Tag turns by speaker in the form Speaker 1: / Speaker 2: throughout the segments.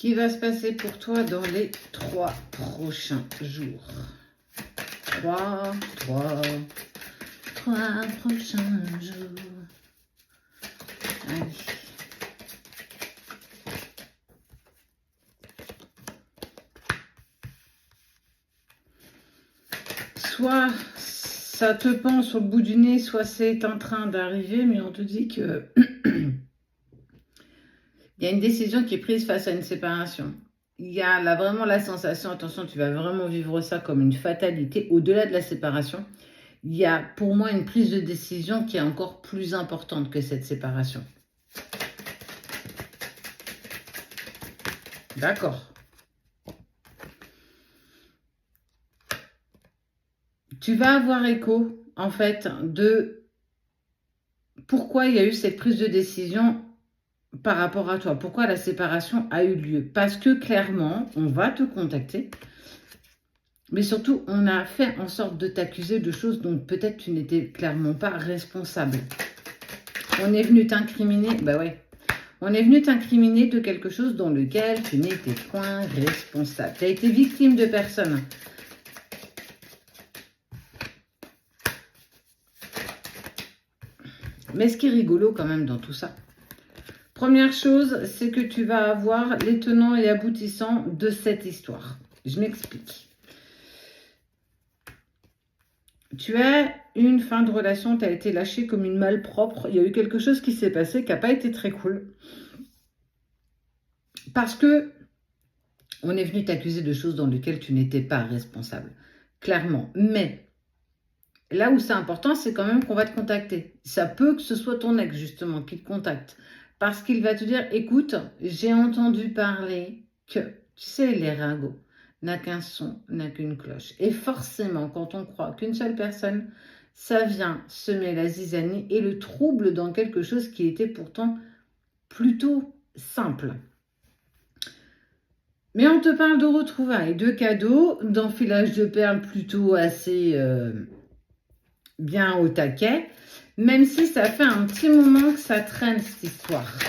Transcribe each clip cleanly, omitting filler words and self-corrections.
Speaker 1: qui va se passer pour toi dans les 3 prochains jours. 3 prochains jours. Allez. Soit ça te pend sur le bout du nez, soit c'est en train d'arriver, mais on te dit que il y a une décision qui est prise face à une séparation. Il y a là vraiment la sensation, attention, tu vas vraiment vivre ça comme une fatalité, au-delà de la séparation. Il y a pour moi une prise de décision qui est encore plus importante que cette séparation. D'accord. Tu vas avoir écho, en fait, de pourquoi il y a eu cette prise de décision par rapport à toi. Pourquoi la séparation a eu lieu. Parce que clairement, on va te contacter. Mais surtout, on a fait en sorte de t'accuser de choses dont peut-être tu n'étais clairement pas responsable. On est venu t'incriminer, bah ouais. On est venu t'incriminer de quelque chose dans lequel tu n'étais point responsable. Tu as été victime de personne. Mais ce qui est rigolo quand même dans tout ça, première chose, c'est que tu vas avoir les tenants et aboutissants de cette histoire. Je m'explique. Tu as une fin de relation, tu as été lâché comme une malpropre. Il y a eu quelque chose qui s'est passé qui n'a pas été très cool. Parce que on est venu t'accuser de choses dans lesquelles tu n'étais pas responsable. Clairement. Mais là où c'est important, c'est quand même qu'on va te contacter. Ça peut que ce soit ton ex, justement, qui te contacte. Parce qu'il va te dire, écoute, j'ai entendu parler que, tu sais, les ragots, n'a qu'un son, n'a qu'une cloche. Et forcément, quand on croit qu'une seule personne, ça vient semer la zizanie et le trouble dans quelque chose qui était pourtant plutôt simple. Mais on te parle de retrouvailles, de cadeaux, d'enfilage de perles plutôt assez bien au taquet, même si ça fait un petit moment que ça traîne cette histoire.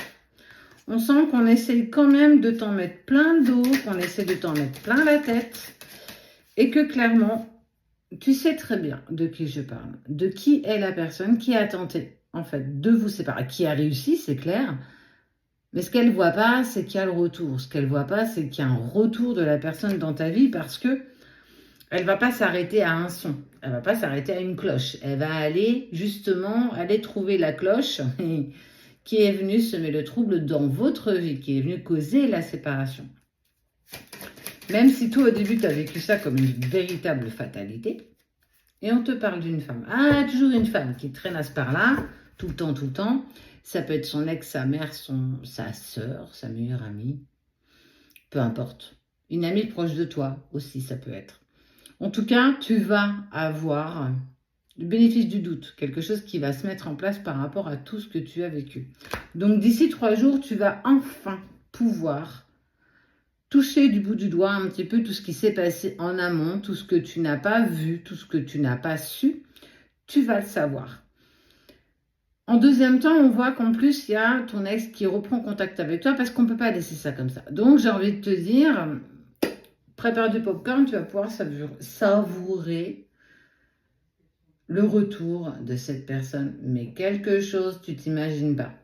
Speaker 1: On sent qu'on essaye quand même de t'en mettre plein le dos, qu'on essaie de t'en mettre plein la tête, et que clairement, tu sais très bien de qui je parle, de qui est la personne qui a tenté, en fait, de vous séparer, qui a réussi, c'est clair, mais ce qu'elle ne voit pas, c'est qu'il y a le retour. Ce qu'elle ne voit pas, c'est qu'il y a un retour de la personne dans ta vie parce que elle ne va pas s'arrêter à un son. Elle ne va pas s'arrêter à une cloche. Elle va aller justement aller trouver la cloche qui est venue semer le trouble dans votre vie, qui est venue causer la séparation. Même si toi, au début, tu as vécu ça comme une véritable fatalité, et on te parle d'une femme. Ah, toujours une femme qui traînasse par là, tout le temps. Ça peut être son ex, sa mère, sa sœur, sa meilleure amie. Peu importe. Une amie proche de toi aussi, ça peut être. En tout cas, tu vas avoir le bénéfice du doute. Quelque chose qui va se mettre en place par rapport à tout ce que tu as vécu. Donc, d'ici 3 jours, tu vas enfin pouvoir toucher du bout du doigt un petit peu tout ce qui s'est passé en amont, tout ce que tu n'as pas vu, tout ce que tu n'as pas su. Tu vas le savoir. En deuxième temps, on voit qu'en plus, il y a ton ex qui reprend contact avec toi parce qu'on ne peut pas laisser ça comme ça. Donc, j'ai envie de te dire, prépare du popcorn, tu vas pouvoir savourer le retour de cette personne. Mais quelque chose, tu t'imagines pas.